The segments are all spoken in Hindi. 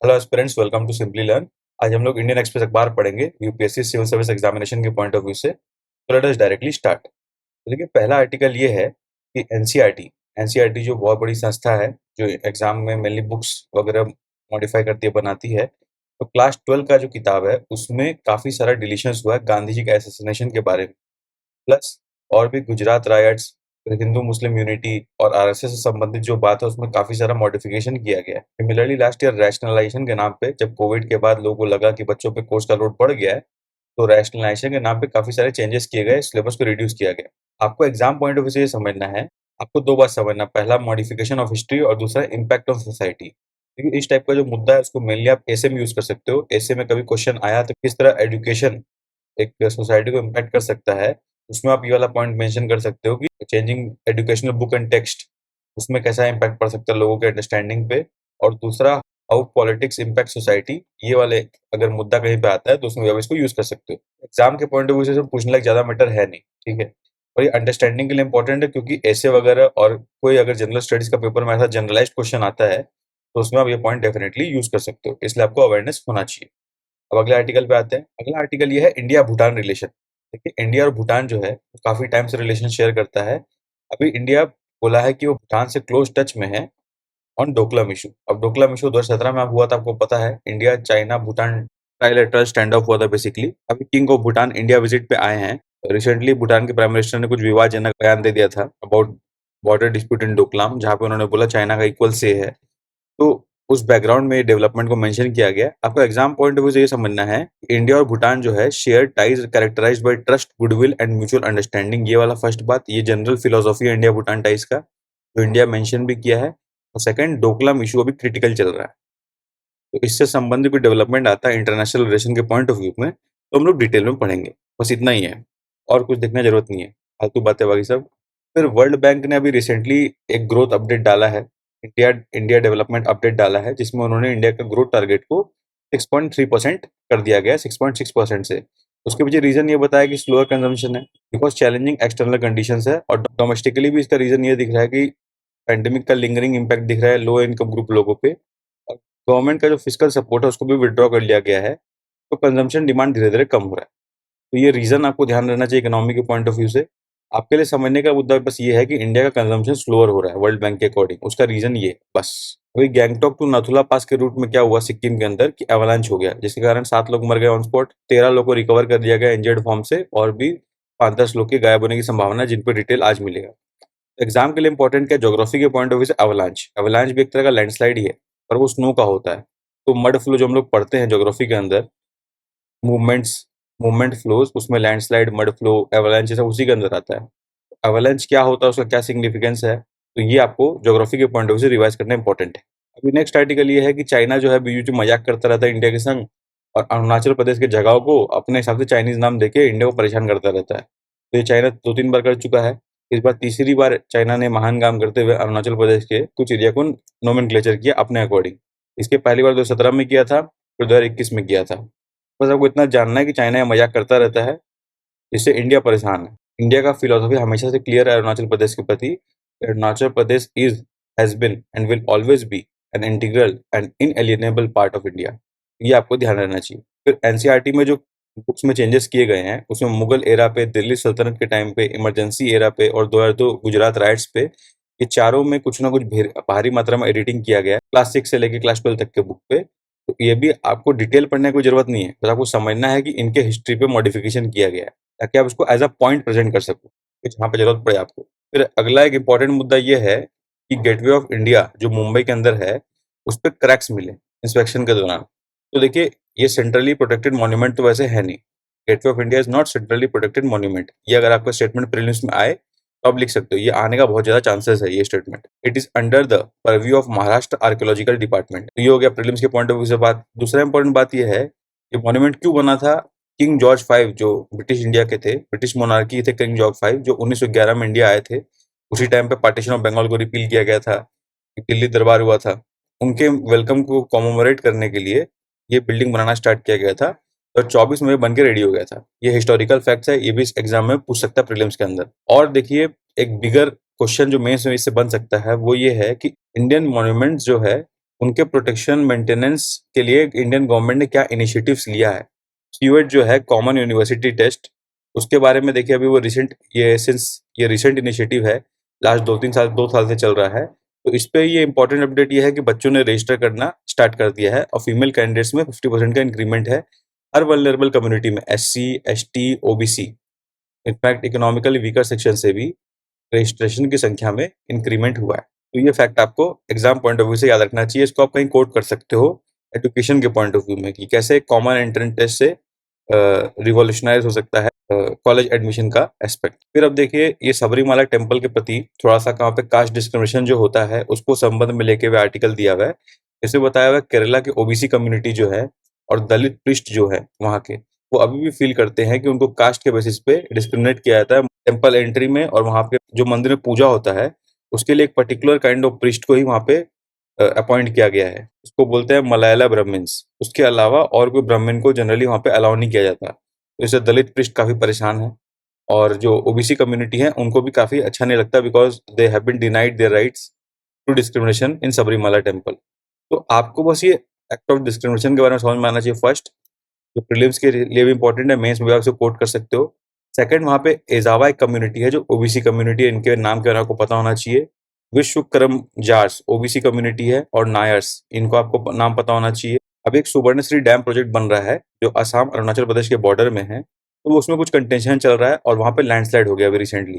Hello aspirants, welcome to simply learn. आज हम लोग इंडियन एक्सप्रेस अखबार पढ़ेंगे यूपीएससी सिविल सर्विस एग्जामिनेशन के पॉइंट ऑफ व्यू से। तो लेट अस डायरेक्टली स्टार्ट। तो देखिए, पहला आर्टिकल ये है कि एनसीईआरटी जो बहुत बड़ी संस्था है जो एग्जाम में मेनली बुक्स वगैरह मॉडिफाई करती है, बनाती है। तो क्लास 12 का जो किताब है उसमें काफी सारा डिलीशंस हुआ है गांधी जी के असैसिनेशन के बारे में। प्लस और भी Gujarat rights, Hindu Muslim unity और आरएसएस से संबंधित जो बात है उसमें काफी सारा मॉडिफिकेशन किया गया है। सिमिलरली लास्ट ईयर रैशनलाइजेशन के नाम पे, जब कोविड के बाद लोगों को लगा कि बच्चों पे कोर्स का लोड बढ़ गया है, तो रैशनलाइजेशन के नाम पे काफी सारे चेंजेस किए गए, सिलेबस को रिड्यूस किया गया। आपको एग्जाम पॉइंट ऑफ व्यू से ये समझना है। आपको दो बात समझना, पहला मॉडिफिकेशन ऑफ हिस्ट्री और दूसरा इम्पैक्ट ऑफ सोसाइटी। क्योंकि इस टाइप का जो मुद्दा है उसको मेनली आप ऐसे में यूज कर सकते हो। ऐसे में कभी क्वेश्चन आया तो किस तरह एजुकेशन एक सोसाइटी को इम्पैक्ट कर सकता है, उसमें आप ये वाला पॉइंट मेंशन कर सकते हो कि changing educational book and text, उसमें कैसा इम्पैक्ट पड़ सकता है लोगों के अंडरस्टैंडिंग पे। और दूसरा, हाउ पॉलिटिक्स इम्पैक्ट सोसाइटी, ये वाले अगर मुद्दा कहीं पे आता है तो उसमें आप इसको यूज कर सकते हो। एग्जाम के पॉइंट ऑफ व्यू से पूछने लायक ज्यादा मैटर है नहीं, ठीक है। और ये अंडरस्टैंडिंग के लिए इंपॉर्टेंट है, क्योंकि ऐसे वगैरह और कोई अगर जनरल स्टडीज का पेपर में ऐसा जनरलाइज्ड क्वेश्चन आता है तो उसमें आप ये पॉइंट डेफिनेटली यूज कर सकते हो, इसलिए आपको अवेयरनेस होना चाहिए। अब अगले आर्टिकल पे आते हैं। अगला आर्टिकल ये है इंडिया भूटान रिलेशन। देखिए, इंडिया और भूटान जो है वो काफी टाइम से रिलेशन शेयर करता है। अभी इंडिया बोला है कि वो भूटान से क्लोज टच में है ऑन डोकलाम इशू। अब डोकलाम इशू 2017 में हुआ था, आपको पता है। India China Bhutan trilateral stand of हुआ था बेसिकली। अभी king of Bhutan India visit पे आए हैं। रिसेंटली भूटान के प्राइम मिनिस्टर ने कुछ विवादजनक बयान दे दिया था अबाउट बॉर्डर डिस्प्यूट इन डोकलाम, जहाँ पे उन्होंने बोला चाइना का इक्वल से है। तो उस बैकग्राउंड में डेवलपमेंट को मेंशन किया गया। आपको एग्जाम पॉइंट ऑफ व्यू से ये समझना है कि इंडिया और भूटान जो है share ties characterised by trust, goodwill and mutual understanding. ये वाला फर्स्ट बात, ये जनरल फिलोसॉफी है इंडिया भूटान टाइज का, जो इंडिया मेंशन भी किया है। और सेकंड, डोकलाम इशू अभी क्रिटिकल चल रहा है, तो इससे संबंधित कोई डेवलपमेंट आता है इंटरनेशनल रिलेशन के पॉइंट ऑफ व्यू में तो हम लोग डिटेल में पढ़ेंगे। बस इतना ही है, और कुछ देखने की जरूरत नहीं है, फालतू बातें बाकी सब। फिर वर्ल्ड बैंक ने अभी रिसेंटली एक ग्रोथ अपडेट डाला है, इंडिया इंडिया डेवलपमेंट अपडेट डाला है, जिसमें उन्होंने इंडिया का ग्रोथ टारगेट को 6.3% कर दिया गया, 6.6% से। उसके पीछे रीजन ये बताया कि स्लोअर कंजम्पशन है, बिकॉज चैलेंजिंग एक्सटर्नल कंडीशंस है। और डोमेस्टिकली भी इसका रीजन ये दिख रहा है कि पैंडेमिक का लिंगरिंग इम्पैक्ट दिख रहा है लो इनकम ग्रुप लोगों पे। और गवर्नमेंट का जो फिजिकल सपोर्ट है उसको भी विड्रॉ कर लिया गया है, तो कंजम्पशन डिमांड धीरे धीरे कम हो रहा है। तो ये रीजन आपको ध्यान रखना चाहिए इकोनॉमी के पॉइंट ऑफ व्यू से। आपके लिए समझने का मुद्दा बस ये है कि इंडिया का कंजम्पशन स्लोअर हो रहा है वर्ल्ड बैंक के अकॉर्डिंग, उसका रीजन ये है बस। अभी गैंगटॉक टू नथुला पास के रूट में क्या हुआ सिक्किम के अंदर कि एवलांच हो गया, जिसके कारण 7 लोग मर गए ऑन स्पॉट, 13 लोग को रिकवर कर दिया गया इंजर्ड फॉर्म से, और भी 5-10 लोग के गायब होने की संभावना है, जिन पर डिटेल आज मिलेगा। एग्जाम के लिए इंपॉर्टेंट क्या, ज्योग्राफी के पॉइंट ऑफ व्यू से एवलांच एवलांच भी एक तरह का लैंडस्लाइड ही है, पर वो स्नो का होता है। तो मड फ्लो जो हम लोग पढ़ते हैं ज्योग्राफी के अंदर, मूवमेंट्स मूवमेंट फ्लोज, उसमें लैंडस्लाइड, मड फ्लो, एवलांच सब उसी के अंदर आता है। एवलांच क्या होता है, उसका क्या सिग्निफिकेंस है, तो ये आपको ज्योग्राफी के पॉइंट ऑफ व्यू से रिवाइज करना इंपॉर्टेंट है। अभी नेक्स्ट आर्टिकल ये है कि चाइना जो है बीच में मजाक करता रहता है इंडिया के संग, और अरुणाचल प्रदेश के जगहों को अपने हिसाब से चाइनीज नाम देके इंडिया को परेशान करता रहता है। तो ये चाइना 2-3 बार कर चुका है। इस बार तीसरी बार चाइना ने महान काम करते हुए अरुणाचल प्रदेश के कुछ एरिया को नोमेनक्लेचर किया अपने अकॉर्डिंग। इसके पहली बार 2017 में किया था, फिर 2021 में किया था। बस आपको इतना जानना है कि चाइना ये मजाक करता रहता है, जिससे इंडिया परेशान है। इंडिया का फिलॉसफी हमेशा से क्लियर है अरुणाचल प्रदेश के प्रति। Arunachal Pradesh is, has been and will always be an integral and inalienable part of India. ये आपको ध्यान रखना चाहिए। फिर एनसीईआरटी में जो बुक्स में चेंजेस किए गए हैं उसमें मुगल एरा पे, दिल्ली सल्तनत के टाइम पे, इमरजेंसी एरा पे और 2002 गुजरात राइट्स पे, ये चारों में कुछ ना कुछ भारी मात्रा में एडिटिंग किया गया है, क्लास 6 से लेकर क्लास 12 तक के बुक पे। तो ये भी आपको डिटेल पढ़ने की कोई जरूरत नहीं है, बस आपको समझना है कि इनके हिस्ट्री पे मॉडिफिकेशन किया गया है, ताकि आप इसको एज अ पॉइंट प्रेजेंट कर सको कि जहाँ पे जरूरत पड़े आपको। फिर अगला एक इंपॉर्टेंट मुद्दा ये है कि गेटवे ऑफ इंडिया जो मुंबई के अंदर है, उस पर क्रैक्स मिले इंस्पेक्शन के दौरान। तो देखिए, ये सेंट्रली प्रोटेक्टेड मॉन्यूमेंट तो वैसे है नहीं। Gateway of India is not centrally protected monument. ये अगर आपका स्टेटमेंट प्रीलिम्स में आए तो आप लिख सकते हो, ये आने का बहुत ज्यादा चांसेस है ये statement. It is under the purview of Maharashtra archaeological department. तो ये हो गया प्रीलिम्स के पॉइंट ऑफ व्यू से बात। दूसरा इंपॉर्टेंट बात ये है, ये मॉन्यूमेंट क्यों बना था। किंग जॉर्ज 5 जो ब्रिटिश इंडिया के थे, ब्रिटिश मोनार्की थे, किंग जॉर्ज 5 जो 1911 में इंडिया आए थे, उसी टाइम पे पार्टीशन ऑफ बंगाल को रिपील किया गया था, दिल्ली दरबार हुआ था, उनके वेलकम को कॉमेमोरेट करने के लिए ये बिल्डिंग बनाना स्टार्ट किया गया था, और 24 में बन के रेडी हो गया था। ये हिस्टोरिकल फैक्ट्स है, ये भी इस एग्जाम में पूछ सकता है प्रीलिम्स के अंदर। और देखिए, एक बिगर क्वेश्चन जो मेंस में इससे बन सकता है वो ये है कि इंडियन मॉन्यूमेंट्स जो है उनके प्रोटेक्शन मेंटेनेंस के लिए इंडियन गवर्नमेंट ने क्या इनिशिएटिव्स लिया है। सीयूएट जो है कॉमन यूनिवर्सिटी टेस्ट, उसके बारे में देखिए अभी वो ये रिसेंट इनिशिएटिव है, लास्ट 2 साल से चल रहा है। तो इस पे ये इंपॉर्टेंट अपडेट ये है कि बच्चों ने रजिस्टर करना स्टार्ट कर दिया है और फीमेल कैंडिडेट्स में 50% का इंक्रीमेंट है हर वल्नरेबल कम्युनिटी में, SC, ST, OBC, in fact economically weaker section से भी रजिस्ट्रेशन की संख्या में इंक्रीमेंट हुआ है। तो ये फैक्ट आपको एग्जाम पॉइंट ऑफ व्यू से याद रखना चाहिए। इसको आप कहीं कोट कर सकते हो एजुकेशन के पॉइंट ऑफ व्यू में कि कैसे कॉमन एंट्रेंस टेस्ट से रिवॉल्यूशनाइज हो सकता है कॉलेज एडमिशन का एस्पेक्ट। फिर अब देखिए ये सबरीमाला टेम्पल के प्रति थोड़ा सा कहाँ पे कास्ट डिस्क्रिमिनेशन जो होता है उसको संबंध में लेके हुए आर्टिकल दिया हुआ है। इसमें बताया हुआ है केरला के ओबीसी कम्युनिटी जो है और दलित पृष्ठ जो है वहाँ के, वो अभी भी फील करते हैं कि उनको कास्ट के बेसिस पे डिस्क्रिमिनेट किया जाता है टेम्पल एंट्री में, और वहाँ पे जो मंदिर में पूजा होता है उसके लिए एक पर्टिकुलर काइंड ऑफ प्रिस्ट को ही वहाँ पे अपॉइंट किया गया है। इसको बोलते हैं मलयाला ब्राह्मण्स। उसके अलावा और कोई ब्राह्मण को जनरली वहाँ पे अलाउ नहीं किया जाता। तो इससे दलित पृष्ठ काफी परेशान है और जो ओबीसी कम्युनिटी है उनको भी काफी अच्छा नहीं लगता, because they have been denied their rights to discrimination in Sabarimala temple. तो आपको बस ये एक्ट ऑफ डिस्क्रिमिनेशन के बारे में समझ में आना चाहिए फर्स्ट, जो प्रीलिम्स के लिए भी इंपॉर्टेंट है, मेंस में भी आप इसे कोट कर सकते हो। सेकंड, वहाँ पे एजावा एक कम्युनिटी है जो ओबीसी कम्युनिटी है, इनके नाम के बारे में आपको पता होना चाहिए। विश्वकर्म जाट्स ओबीसी कम्युनिटी है और नायर्स, इनको आपको नाम पता होना चाहिए। अब एक सुवर्णश्री डैम प्रोजेक्ट बन रहा है जो असम अरुणाचल प्रदेश के बॉर्डर में है, तो उसमें कुछ कंटेंशन चल रहा है और वहाँ पे लैंडस्लाइड हो गया अभी रिसेंटली।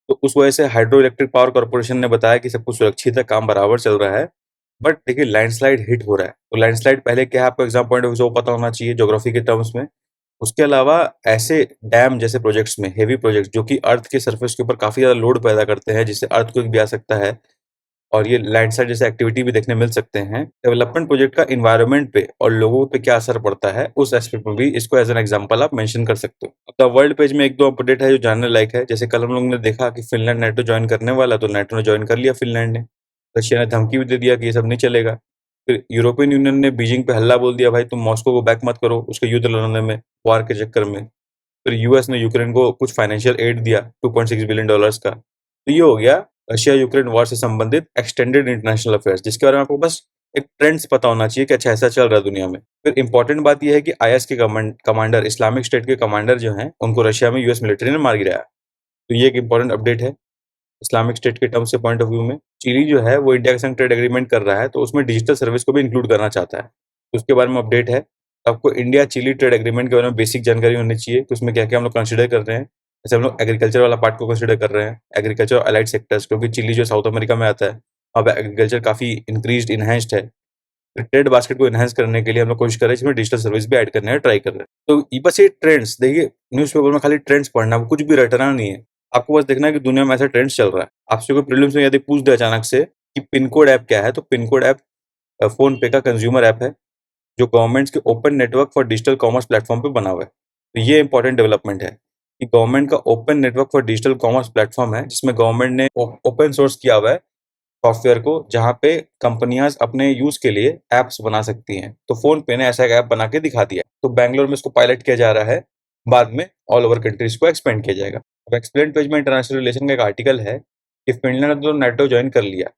तो उस वजह से हाइड्रो इलेक्ट्रिक पावर कॉर्पोरेशन ने बताया कि सब कुछ सुरक्षित है, काम बराबर चल रहा है। बट देखिए लैंडस्लाइड हिट हो रहा है, तो लैंडस्लाइड पहले क्या है आपको एग्जाम पॉइंट ऑफ व्यू से वो पता होना चाहिए ज्योग्राफी के टर्म्स में। उसके अलावा ऐसे डैम जैसे प्रोजेक्ट्स में, हेवी प्रोजेक्ट्स जो कि अर्थ के सरफेस के ऊपर काफी ज्यादा लोड पैदा करते हैं जिससे अर्थक्वेक भी आ सकता है और ये लैंडस्लाइड जैसे एक्टिविटी भी देखने मिल सकते हैं, डेवलपमेंट प्रोजेक्ट का इन्वायरमेंट पे और लोगों पे क्या असर पड़ता है उस एस्पेक्ट में भी इसको एज एन एग्जांपल आप मेंशन कर सकते हो। अब द वर्ल्ड पेज में एक दो अपडेट है जो जानने लायक है। जैसे कल हम लोग ने देखा कि फिनलैंड नेटो ज्वाइन करने वाला, तो नेटो ने ज्वाइन कर लिया फिनलैंड ने। रशिया ने धमकी भी दे दिया कि ये सब नहीं चलेगा। फिर यूरोपियन यूनियन ने बीजिंग पे हल्ला बोल दिया, भाई तुम मॉस्को को बैक मत करो उसके युद्ध लड़ने में, वार के चक्कर में। फिर यूएस ने यूक्रेन को कुछ फाइनेंशियल एड दिया $2.6 बिलियन का। तो ये हो गया रशिया यूक्रेन वॉर से संबंधित एक्सटेंडेड इंटरनेशनल अफेयर्स, जिसके बारे में आपको बस एक ट्रेंड्स पता होना चाहिए कि अच्छा ऐसा चल रहा है दुनिया में। फिर इंपॉर्टेंट बात यह है कि आईएस के कमांडर, इस्लामिक स्टेट के कमांडर जो हैं उनको रशिया में यूएस मिलिट्री ने मार गिराया। तो ये एक इंपॉर्टेंट अपडेट है इस्लामिक स्टेट के टर्म्स से पॉइंट ऑफ व्यू में। चिली जो है वो इंडिया के संग ट्रेड एग्रीमेंट कर रहा है, तो उसमें डिजिटल सर्विस को भी इंक्लूड करना चाहता है, तो उसके बारे में अपडेट है। तो आपको इंडिया चिली ट्रेड एग्रीमेंट के बारे में बेसिक जानकारी होनी चाहिए कि उसमें क्या क्या हम लोग कंसिडर कर रहे हैं। जैसे हम लोग एग्रीकल्चर वाला पार्ट को कंसिडर कर रहे हैं, एग्रीकल्चर और अलाइड सेक्टर्स, क्योंकि चिली जो साउथ अमेरिका में आता है अब एग्रीकल्चर काफी इंक्रीज इनहेंस्ड है। ट्रेड बास्केट को एनहांस करने के लिए हम लोग कोशिश कर रहे हैं इसमें डिजिटल सर्विस भी ऐड करने का ट्राई कर रहे हैं। तो बस ये ट्रेंड्स देखिए, न्यूज़पेपर में खाली ट्रेंड्स पढ़ना, वो कुछ भी रटना नहीं है। आपको बस देखना है कि दुनिया में ऐसा ट्रेंड्स चल रहा है। आपसे कोई प्रीलिम्स में यदि पूछ दे अचानक से कि पिन कोड ऐप क्या है, तो पिन कोड ऐप फोन पे का कंज्यूमर ऐप है जो गवर्नमेंट्स के open network for digital commerce platform पे बना हुआ है। तो ये इंपॉर्टेंट डेवलपमेंट है कि गवर्नमेंट का open network for digital commerce platform है जिसमें गवर्नमेंट ने ओपन सोर्स किया हुआ है सॉफ्टवेयर को, जहाँ पे कंपनियां अपने यूज के लिए एप्स बना सकती हैं। तो फोन पे ने ऐसा एक ऐप बना के दिखा दिया। तो बैंगलोर में इसको पायलट किया जा रहा है, बाद में ऑल ओवर कंट्रीज को एक्सपेंड किया जाएगा। अब एक्सप्लेन पेज में इंटरनेशनल रिलेशन का एक आर्टिकल है कि फिनलैंड ने तो नाटो ज्वाइन कर लिया,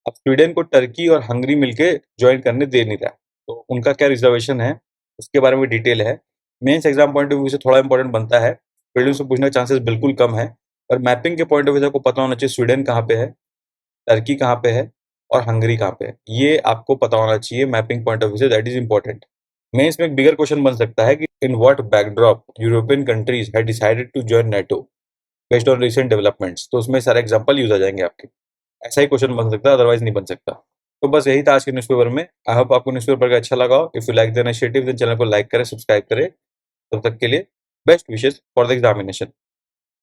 अब स्वीडन को टर्की और हंगरी मिलके ज्वाइन करने दे नहीं रहा, तो उनका क्या रिजर्वेशन है उसके बारे में डिटेल है। Mains exam point of view से थोड़ा इंपॉर्टेंट बनता है, प्रीलिम्स से पूछने के चांसेस बिल्कुल कम है। और मैपिंग के पॉइंट ऑफ व्यू से आपको पता होना चाहिए स्वीडन कहाँ पे है, टर्की कहाँ पे है और हंगरी कहाँ पे है, ये आपको पता होना चाहिए मैपिंग पॉइंट ऑफ व्यू से, दैट इज इंपॉर्टेंट। मेंस में एक बिगर क्वेश्चन बन सकता है कि in what backdrop European countries had decided to join NATO based on recent developments, तो उसमें सारे एग्जांपल यूज आ जाएंगे आपके। ऐसा ही क्वेश्चन बन सकता है, अदरवाइज नहीं बन सकता। तो बस यही था आज के न्यूज़पेपर में। आई होप आपको न्यूज़पेपर का अच्छा लगा हो। If you like the initiative then channel को लाइक करें, सब्सक्राइब करें। तब तक के लिए best wishes for the examination.